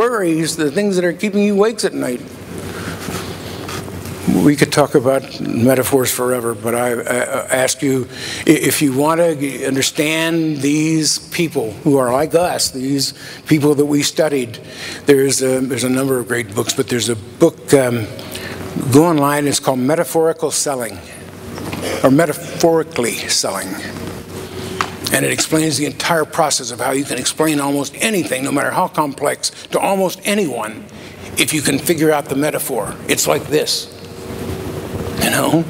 worries, the things that are keeping you awake at night. We could talk about metaphors forever, but I ask you, if you want to understand these people who are like us, these people that we studied, there's a number of great books, but there's a book, go online, it's called Metaphorical Selling, or Metaphorically Selling. And it explains the entire process of how you can explain almost anything, no matter how complex, to almost anyone, if you can figure out the metaphor. It's like this. You know,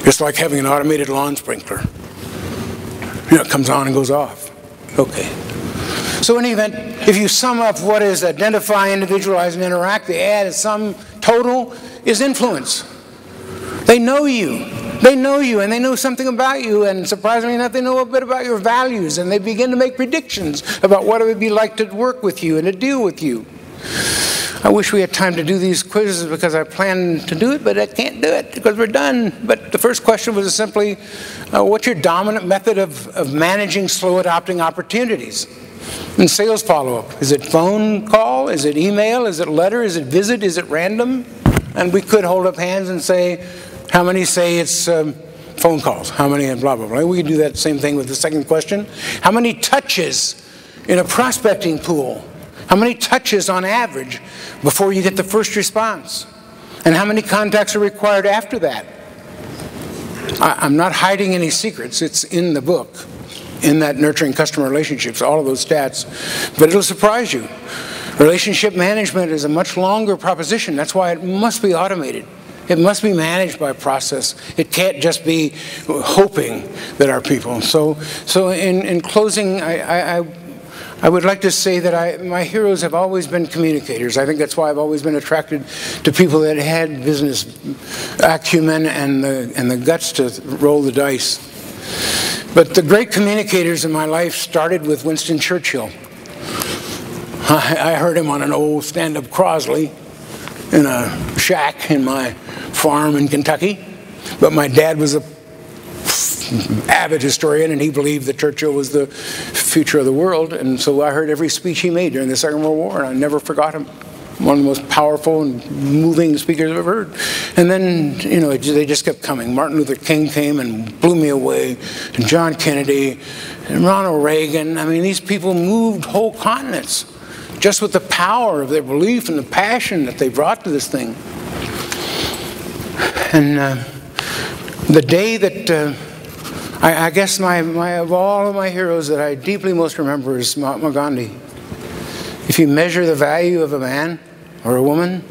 it's like having an automated lawn sprinkler. You know, it comes on and goes off. Okay. So in any event, if you sum up what is identify, individualize, and interact, the add sum total is influence. They know you. They know you, and they know something about you, and surprisingly enough, they know a bit about your values, and they begin to make predictions about what it would be like to work with you and to deal with you. I wish we had time to do these quizzes because I plan to do it, but I can't do it because we're done. But the first question was simply, what's your dominant method of managing slow adopting opportunities? And sales follow-up, is it phone call? Is it email? Is it letter? Is it visit? Is it random? And we could hold up hands and say, how many say it's phone calls? How many and blah, blah, blah. We could do that same thing with the second question. How many touches in a prospecting pool? How many touches on average before you get the first response? And how many contacts are required after that? I'm not hiding any secrets. It's in the book, in that Nurturing Customer Relationships, all of those stats. But it'll surprise you. Relationship management is a much longer proposition. That's why it must be automated. It must be managed by process. It can't just be hoping that our people. So in closing, I would like to say that my heroes have always been communicators. I think that's why I've always been attracted to people that had business acumen and the guts to roll the dice. But the great communicators in my life started with Winston Churchill. I heard him on an old stand-up Crosley in a shack in my farm in Kentucky. But my dad was a avid historian, and he believed that Churchill was the future of the world, and so I heard every speech he made during the Second World War, and I never forgot him. One of the most powerful and moving speakers I've ever heard. And then, you know, they just kept coming. Martin Luther King came and blew me away, and John Kennedy, and Ronald Reagan. I mean, these people moved whole continents just with the power of their belief and the passion that they brought to this thing. And the day that I guess of all of my heroes that I deeply most remember is Mahatma Gandhi. If you measure the value of a man or a woman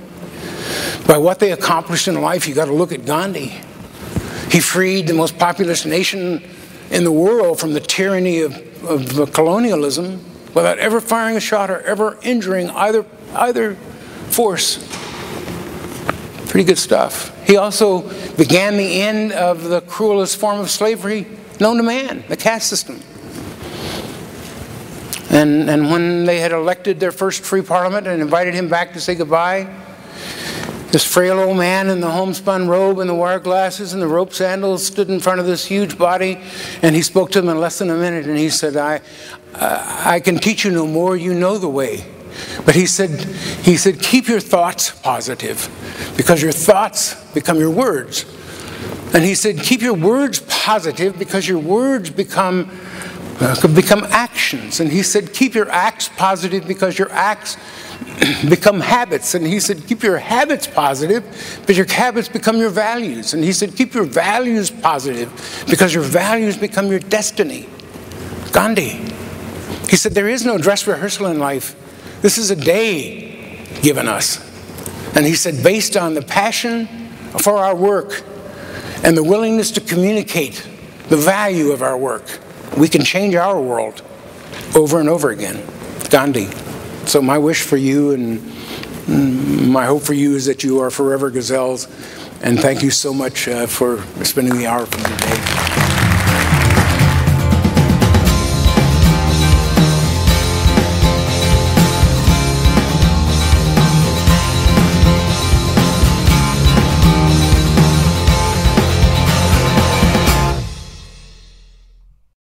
by what they accomplished in life, you got to look at Gandhi. He freed the most populous nation in the world from the tyranny of colonialism without ever firing a shot or ever injuring either force. Pretty good stuff. He also began the end of the cruelest form of slavery known to man, the caste system. And when they had elected their first free parliament and invited him back to say goodbye, this frail old man in the homespun robe and the wire glasses and the rope sandals stood in front of this huge body, and he spoke to them in less than a minute, and he said, I can teach you no more, you know the way. But he said, keep your thoughts positive, because your thoughts become your words. And he said, keep your words positive, because your words become actions. And he said, keep your acts positive, because your acts become habits. And he said, keep your habits positive, because your habits become your values. And he said, keep your values positive, because your values become your destiny. Gandhi. He said, there is no dress rehearsal in life. This is a day given us. And he said, based on the passion for our work and the willingness to communicate the value of our work, we can change our world over and over again. Gandhi. So my wish for you and my hope for you is that you are forever gazelles. And thank you so much for spending the hour with me today.